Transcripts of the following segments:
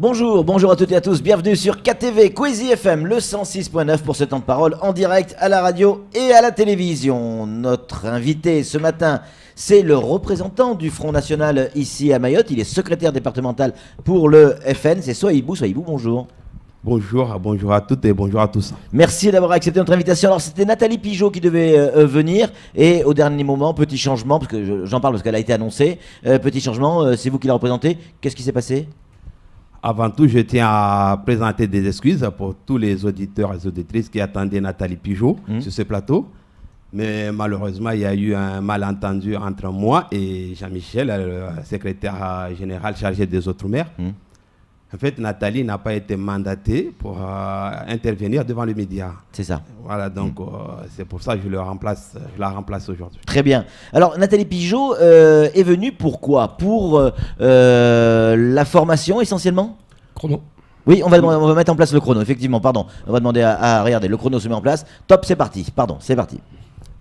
Bonjour à toutes et à tous, bienvenue sur KTV Kwezi FM, le 106.9 pour ce temps de parole en direct à la radio et à la télévision. Notre invité ce matin, c'est le représentant du Front National ici à Mayotte, il est secrétaire départemental pour le FN, c'est Sohaibou. Sohaibou, bonjour. Bonjour à toutes et bonjour à tous. Merci d'avoir accepté notre invitation. Alors c'était Nathalie Pigeot qui devait venir et au dernier moment, petit changement, parce que j'en parle parce qu'elle a été annoncée, petit changement, c'est vous qui la représentez, qu'est-ce qui s'est passé ? Avant tout, je tiens à présenter des excuses pour tous les auditeurs et auditrices qui attendaient Nathalie Pigeot sur ce plateau. Mais malheureusement, il y a eu un malentendu entre moi et Jean-Michel, le secrétaire général chargé des Outre-mer. En fait, Nathalie n'a pas été mandatée pour intervenir devant les médias. C'est ça. Voilà, donc c'est pour ça que je la remplace aujourd'hui. Très bien. Alors, Nathalie Pigeot est venue pourquoi ? Pour la formation essentiellement ? Chrono. Oui, on va mettre en place le chrono, effectivement, pardon. On va demander à regarder, le chrono se met en place. Top, c'est parti, pardon, c'est parti.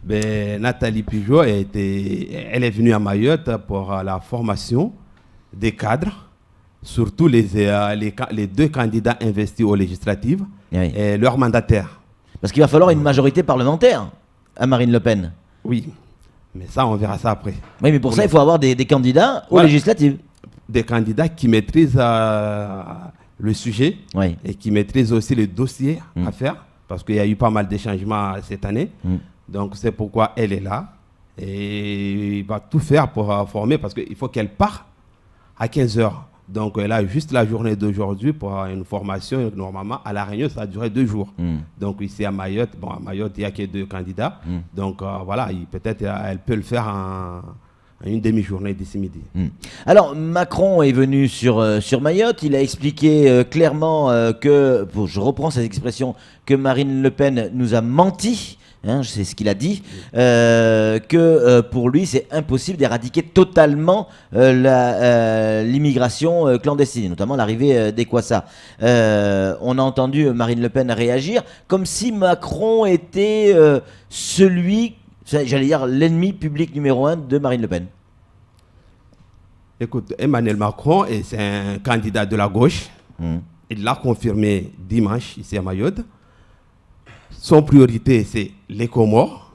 Ben, Nathalie Pigeot, elle est venue à Mayotte pour la formation des cadres, surtout les deux candidats investis aux législatives et leurs mandataires. Parce qu'il va falloir une majorité parlementaire à Marine Le Pen. Oui, mais ça, on verra ça après. Oui, mais pour ça, il faut avoir des candidats aux législatives. Des candidats qui maîtrisent le sujet et qui maîtrisent aussi le dossier à faire, parce qu'il y a eu pas mal de changements cette année. Donc, c'est pourquoi elle est là. Et il va tout faire pour former, parce qu'il faut qu'elle parte à 15h. Donc, elle a juste la journée d'aujourd'hui pour une formation. Normalement, à La Réunion, ça a duré 2 jours. Donc, ici à Mayotte, à Mayotte, il n'y a que 2 candidats. Donc, voilà, peut-être elle peut le faire en une demi-journée d'ici midi. Alors, Macron est venu sur Mayotte. Il a expliqué clairement que, je reprends cette expression, que Marine Le Pen nous a menti. C'est ce qu'il a dit, que pour lui c'est impossible d'éradiquer totalement l'immigration clandestine, notamment l'arrivée des Kwassa. On a entendu Marine Le Pen réagir comme si Macron était j'allais dire l'ennemi public numéro 1 de Marine Le Pen. Écoute, Emmanuel Macron, c'est un candidat de la gauche. Il l'a confirmé dimanche ici à Mayotte. Son priorité, c'est les Comores.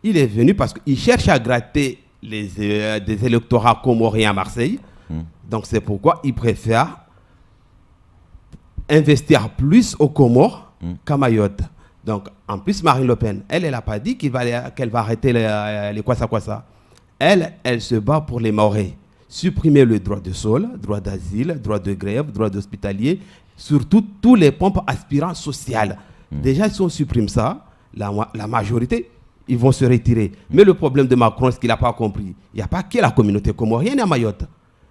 Il est venu parce qu'il cherche à gratter des électorats comoriens à Marseille. Donc, c'est pourquoi il préfère investir plus aux Comores qu'à Mayotte. Donc, en plus, Marine Le Pen, elle n'a pas dit qu'elle va arrêter les Kwassa. Elle se bat pour les Mahorais. Supprimer le droit de sol, droit d'asile, droit de grève, droit d'hospitalier, surtout tous les pompes aspirantes sociales. Déjà, si on supprime ça, la majorité, ils vont se retirer. Mais le problème de Macron, ce qu'il n'a pas compris, il n'y a pas que la communauté comorienne à Mayotte.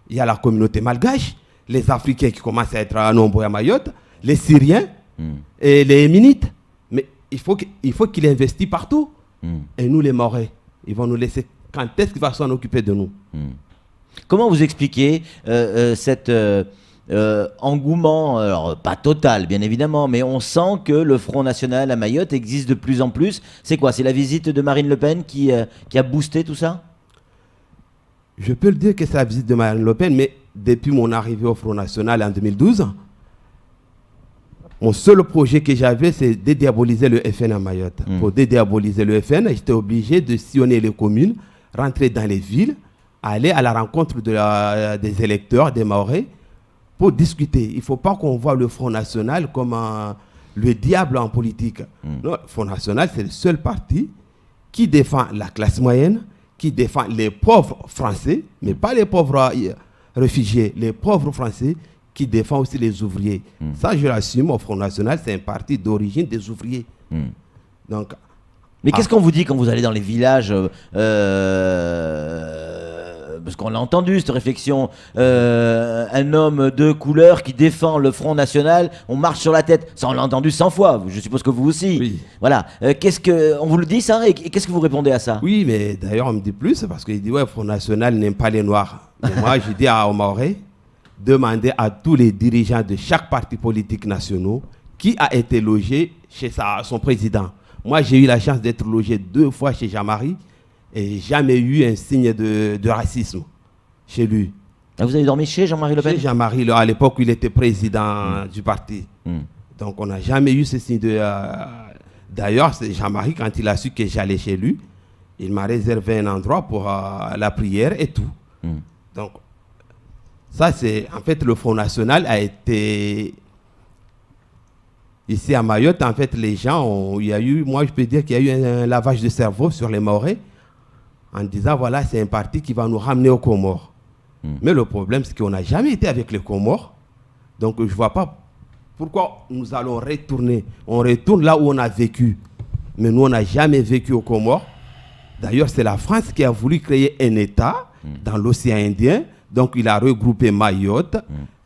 Il y a la communauté malgache, les Africains qui commencent à être nombreux à Mayotte, les Syriens et les Yéménites. Mais il faut qu'il investisse partout. Et nous, les Mahorais, ils vont nous laisser. Quand est-ce qu'il va s'en occuper de nous? Comment vous expliquez cet engouement, alors pas total bien évidemment, mais on sent que le Front National à Mayotte existe de plus en plus. C'est quoi? C'est la visite de Marine Le Pen qui a boosté tout ça? Je peux le dire que c'est la visite de Marine Le Pen, mais depuis mon arrivée au Front National en 2012, mon seul projet que j'avais, c'est de dédiaboliser le FN à Mayotte. Pour dédiaboliser le FN, j'étais obligé de sillonner les communes, rentrer dans les villes, aller à la rencontre des électeurs, des Mahorais, pour discuter. Il ne faut pas qu'on voit le Front National comme le diable en politique. Non, le Front National, c'est le seul parti qui défend la classe moyenne, qui défend les pauvres Français, mais pas les pauvres réfugiés, les pauvres Français, qui défend aussi les ouvriers. Ça, je l'assume, au Front National, c'est un parti d'origine des ouvriers. Donc, mais qu'est-ce qu'on vous dit quand vous allez dans les villages parce qu'on l'a entendu, cette réflexion, un homme de couleur qui défend le Front National, on marche sur la tête. Ça, on l'a entendu 100 fois, je suppose que vous aussi. Oui. Voilà. On vous le dit ça, et qu'est-ce que vous répondez à ça? Oui, mais d'ailleurs, on me dit plus, parce qu'il dit, ouais, Front National n'aime pas les Noirs. Mais moi, je dis à Mahorais, demandez à tous les dirigeants de chaque parti politique national qui a été logé chez son président. Moi, j'ai eu la chance d'être logé 2 fois chez Jean-Marie et jamais eu un signe de racisme chez lui. Ah, vous avez dormi chez Jean-Marie Le Pen? Chez Jean-Marie, à l'époque où il était président du parti. Donc on n'a jamais eu ce signe de... D'ailleurs, c'est Jean-Marie, quand il a su que j'allais chez lui, il m'a réservé un endroit pour la prière et tout. Donc, ça c'est... En fait, le Front National a été... Ici à Mayotte, en fait, les gens, il y a eu... Moi, je peux dire qu'il y a eu un lavage de cerveau sur les Mahorais en disant, voilà, c'est un parti qui va nous ramener aux Comores. Mais le problème, c'est qu'on n'a jamais été avec les Comores. Donc, je ne vois pas pourquoi nous allons retourner. On retourne là où on a vécu. Mais nous, on n'a jamais vécu aux Comores. D'ailleurs, c'est la France qui a voulu créer un État dans l'océan Indien. Donc, il a regroupé Mayotte,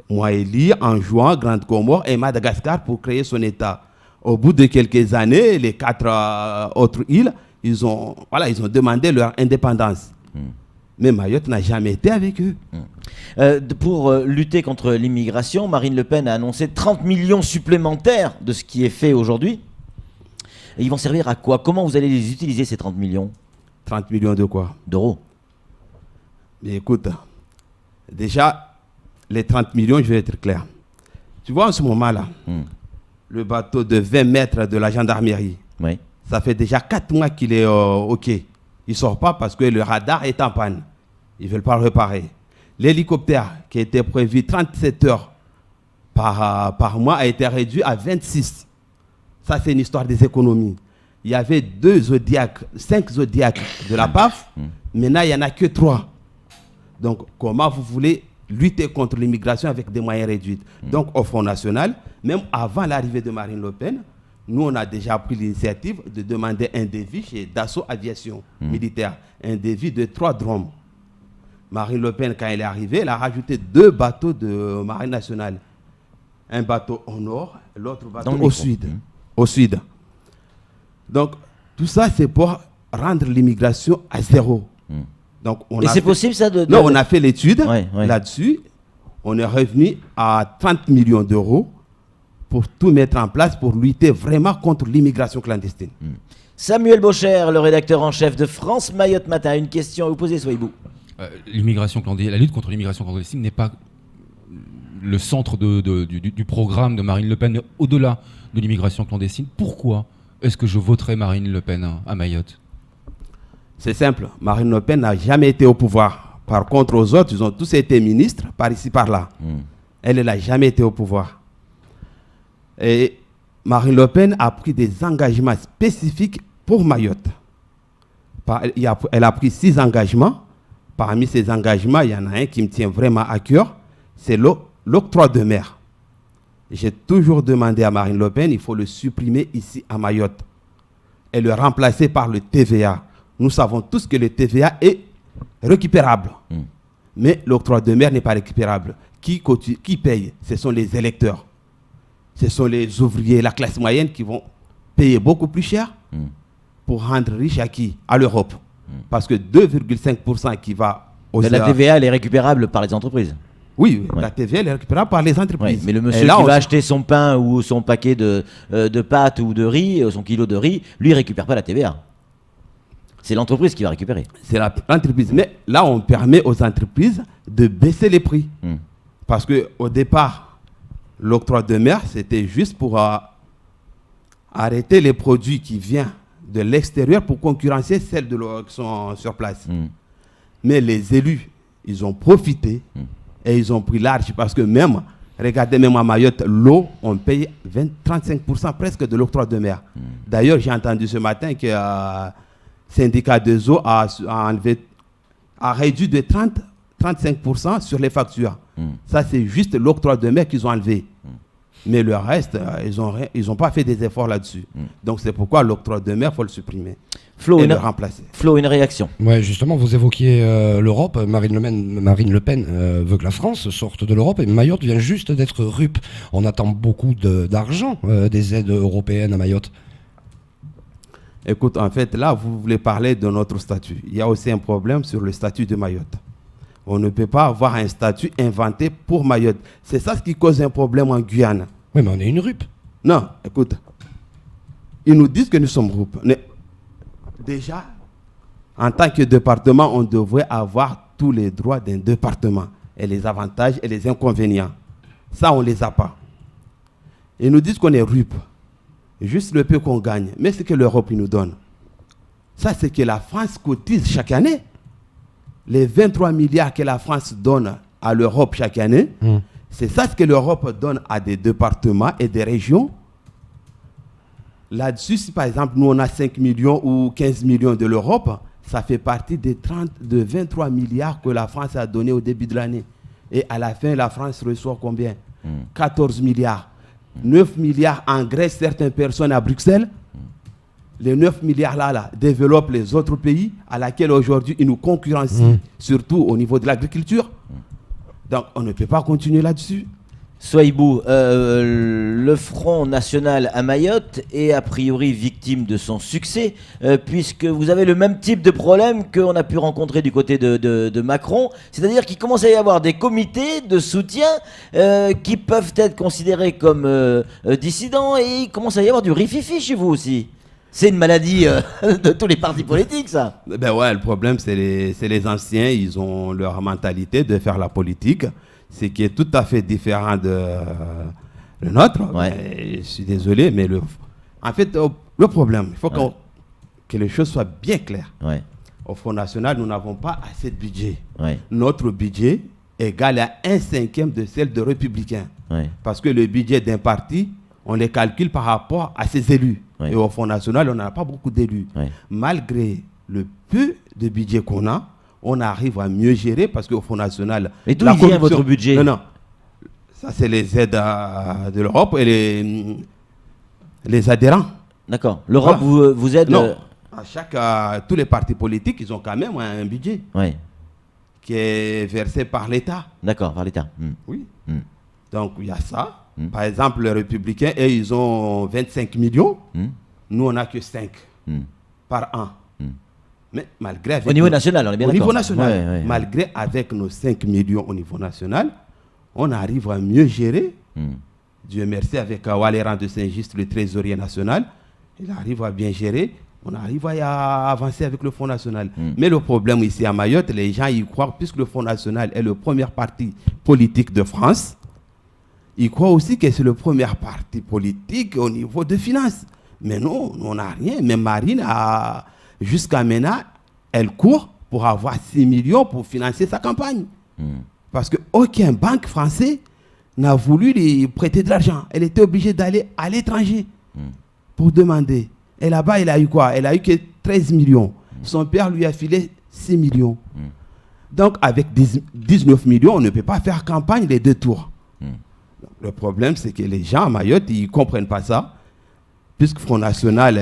Moaïli, Anjouan, Grande Comore et Madagascar pour créer son État. Au bout de quelques années, les 4 autres îles, ils ont demandé leur indépendance. Mais Mayotte n'a jamais été avec eux. Pour lutter contre l'immigration, Marine Le Pen a annoncé 30 millions supplémentaires de ce qui est fait aujourd'hui. Et ils vont servir à quoi? Comment vous allez les utiliser, ces 30 millions? 30 millions de quoi? D'euros. Mais écoute, déjà, les 30 millions, je vais être clair. Tu vois, en ce moment-là, le bateau de 20 mètres de la gendarmerie, ça fait déjà 4 mois qu'il est au quai. Il ne sort pas parce que le radar est en panne. Ils ne veulent pas le réparer. L'hélicoptère qui était prévu 37 heures par mois a été réduit à 26. Ça, c'est une histoire des économies. Il y avait 5 Zodiacs de la PAF. Maintenant, il n'y en a que 3. Donc, comment vous voulez lutter contre l'immigration avec des moyens réduits? Donc, au Front National, même avant l'arrivée de Marine Le Pen, nous, on a déjà pris l'initiative de demander un devis chez Dassault Aviation Militaire, un devis de 3 drones. Marine Le Pen, quand elle est arrivée, elle a rajouté 2 bateaux de Marine nationale. Un bateau au nord, l'autre bateau au sud. Au sud. Donc, tout ça, c'est pour rendre l'immigration à 0. Donc, et c'est possible, ça Non, on a fait l'étude là-dessus. On est revenu à 30 millions d'euros pour tout mettre en place pour lutter vraiment contre l'immigration clandestine. Samuel Bocher, le rédacteur en chef de France Mayotte Matin. Une question à vous poser, Soyibou. L'immigration clandestine, la lutte contre l'immigration clandestine n'est pas le centre du programme de Marine Le Pen. Au-delà de l'immigration clandestine, pourquoi est-ce que je voterai Marine Le Pen à Mayotte? C'est simple. Marine Le Pen n'a jamais été au pouvoir. Par contre, aux autres, ils ont tous été ministres par ici, par là. Elle n'a jamais été au pouvoir. Et Marine Le Pen a pris des engagements spécifiques pour Mayotte. Elle a pris 6 engagements. Parmi ces engagements, il y en a un qui me tient vraiment à cœur, c'est l'octroi de mer. J'ai toujours demandé à Marine Le Pen, il faut le supprimer ici à Mayotte et le remplacer par le TVA. Nous savons tous que le TVA est récupérable. Mais l'octroi de mer n'est pas récupérable. Qui paye? Ce sont les électeurs. Ce sont les ouvriers, la classe moyenne qui vont payer beaucoup plus cher pour rendre riche à qui? À l'Europe. Parce que 2,5% qui va aux... Mais la TVA, elle est récupérable par les entreprises. Oui, la TVA, elle est récupérable par les entreprises. Mais le monsieur qui va acheter son pain ou son paquet de pâtes ou de riz, son kilo de riz, lui, il ne récupère pas la TVA. C'est l'entreprise qui va récupérer. C'est l'entreprise. Mais là, on permet aux entreprises de baisser les prix. Parce qu'au départ, l'octroi de mer, c'était juste pour arrêter les produits qui viennent de l'extérieur pour concurrencer celles qui sont sur place. Mais les élus, ils ont profité et ils ont pris large parce que même, regardez même à Mayotte, l'eau, on paye 35% presque de l'octroi de mer. D'ailleurs, j'ai entendu ce matin que le syndicat des eaux a réduit de 35% sur les factures. Ça, c'est juste l'octroi de mer qu'ils ont enlevé. Mais le reste, ils n'ont pas fait des efforts là-dessus. Donc c'est pourquoi l'octroi de mer, il faut le supprimer et le remplacer. Flo, une réaction? Ouais, justement, vous évoquiez l'Europe. Marine Le Pen veut que la France sorte de l'Europe et Mayotte vient juste d'être RUP. On attend beaucoup d'argent, des aides européennes à Mayotte. Écoute, en fait, là, vous voulez parler de notre statut. Il y a aussi un problème sur le statut de Mayotte. On ne peut pas avoir un statut inventé pour Mayotte. C'est ça ce qui cause un problème en Guyane. Oui, mais on est une RUP. Non, écoute. Ils nous disent que nous sommes RUP. Mais déjà, en tant que département, on devrait avoir tous les droits d'un département. et les avantages et les inconvénients. Ça, on ne les a pas. Ils nous disent qu'on est RUP. Juste le peu qu'on gagne. Mais ce que l'Europe nous donne, ça, c'est que la France cotise chaque année. Les 23 milliards que la France donne à l'Europe chaque année, c'est ça ce que l'Europe donne à des départements et des régions. Là-dessus, si par exemple, nous, on a 5 millions ou 15 millions de l'Europe, ça fait partie des 23 milliards que la France a donné au début de l'année. Et à la fin, la France reçoit combien 14 milliards. 9 milliards engraissent certaines personnes à Bruxelles. Les 9 milliards là développent les autres pays à laquelle aujourd'hui ils nous concurrencient, surtout au niveau de l'agriculture. Donc on ne peut pas continuer là-dessus. Souaïbou, le Front National à Mayotte est a priori victime de son succès, puisque vous avez le même type de problème qu'on a pu rencontrer du côté de Macron, c'est-à-dire qu'il commence à y avoir des comités de soutien qui peuvent être considérés comme dissidents, et il commence à y avoir du rififi chez vous aussi. C'est une maladie de tous les partis politiques, ça. Ben ouais, le problème, c'est les anciens, ils ont leur mentalité de faire la politique, ce qui est tout à fait différent de le nôtre. Ouais. Mais je suis désolé, mais en fait, le problème, il faut que les choses soient bien claires. Ouais. Au Front National, nous n'avons pas assez de budget. Ouais. Notre budget est égal à 1/5 de celle de Républicains. Ouais. Parce que le budget d'un parti, on les calcule par rapport à ses élus. Ouais. Et au Front National, on n'a pas beaucoup d'élus. Ouais. Malgré le peu de budget qu'on a, on arrive à mieux gérer parce qu'au Front National... Mais d'où la il vient corruption- votre budget? Non. Ça, c'est les aides de l'Europe et les adhérents. D'accord. L'Europe vous aide. Non. Tous les partis politiques, ils ont quand même un budget Ouais. qui est versé par l'État. D'accord, par l'État. Oui. Mm. Donc, il y a ça. Par exemple, les Républicains, eux, ils ont 25 millions. Nous, on n'a que 5 par an. Mais malgré... Au niveau national, on est bien Au d'accord. niveau national. Ouais, ouais. Malgré avec nos 5 millions au niveau national, on arrive à mieux gérer. Dieu merci, avec Waléran de Saint-Just, le trésorier national, il arrive à bien gérer. On arrive à avancer avec le Front National. Mais le problème ici à Mayotte, les gens y croient, puisque le Front National est le premier parti politique de France, ils croient aussi que c'est le premier parti politique au niveau de finances. Mais non, on n'a rien. Mais Marine, jusqu'à maintenant, elle court pour avoir 6 millions pour financer sa campagne. Parce qu'aucun banque français n'a voulu lui prêter de l'argent. Elle était obligée d'aller à l'étranger pour demander. Et là-bas, elle a eu quoi? Elle a eu que 13 millions. Son père lui a filé 6 millions. Donc, avec 19 millions, on ne peut pas faire campagne les 2 tours. Le problème, c'est que les gens à Mayotte, ils ne comprennent pas ça. Puisque Front National,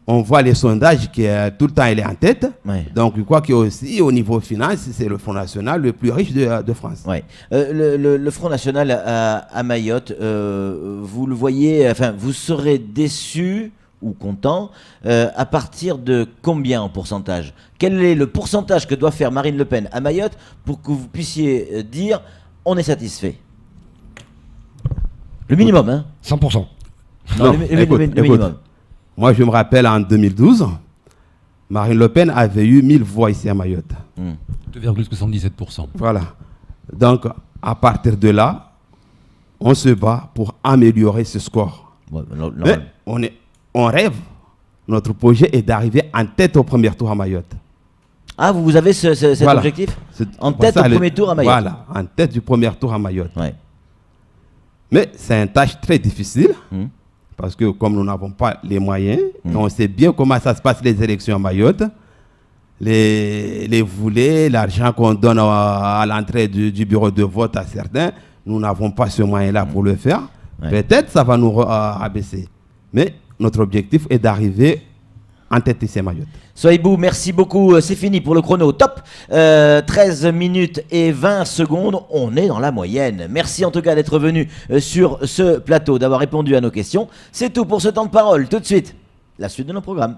on voit les sondages qui tout le temps, il est en tête. Ouais. Donc, je crois qu'aussi, au niveau finance, c'est le Front National le plus riche de France. Ouais. Le Front National à Mayotte, vous le voyez, enfin, vous serez déçu ou content à partir de combien en pourcentage? Quel est le pourcentage que doit faire Marine Le Pen à Mayotte pour que vous puissiez dire on est satisfait? Le minimum, hein? 100%. Non, le écoute, minimum. Moi, je me rappelle en 2012, Marine Le Pen avait eu 1000 voix ici à Mayotte. 2,77%. Voilà. Donc, à partir de là, on se bat pour améliorer ce score. Ouais, Mais on rêve. Notre projet est d'arriver en tête au premier tour à Mayotte. Ah, vous avez cet Voilà. objectif? En Pour tête ça, au premier tour à Mayotte. Voilà, en tête du premier tour à Mayotte. Ouais. Mais c'est une tâche très difficile, parce que comme nous n'avons pas les moyens, et on sait bien comment ça se passe les élections à Mayotte, les volets, l'argent qu'on donne à l'entrée du bureau de vote à certains, nous n'avons pas ce moyen-là pour le faire. Ouais. Peut-être ça va nous abaisser. Mais notre objectif est d'arriver en tête ici à Mayotte. Souaïbou, merci beaucoup. C'est fini pour le chrono. Top. 13 minutes et 20 secondes. On est dans la moyenne. Merci en tout cas d'être venu sur ce plateau, d'avoir répondu à nos questions. C'est tout pour ce temps de parole. Tout de suite, la suite de nos programmes.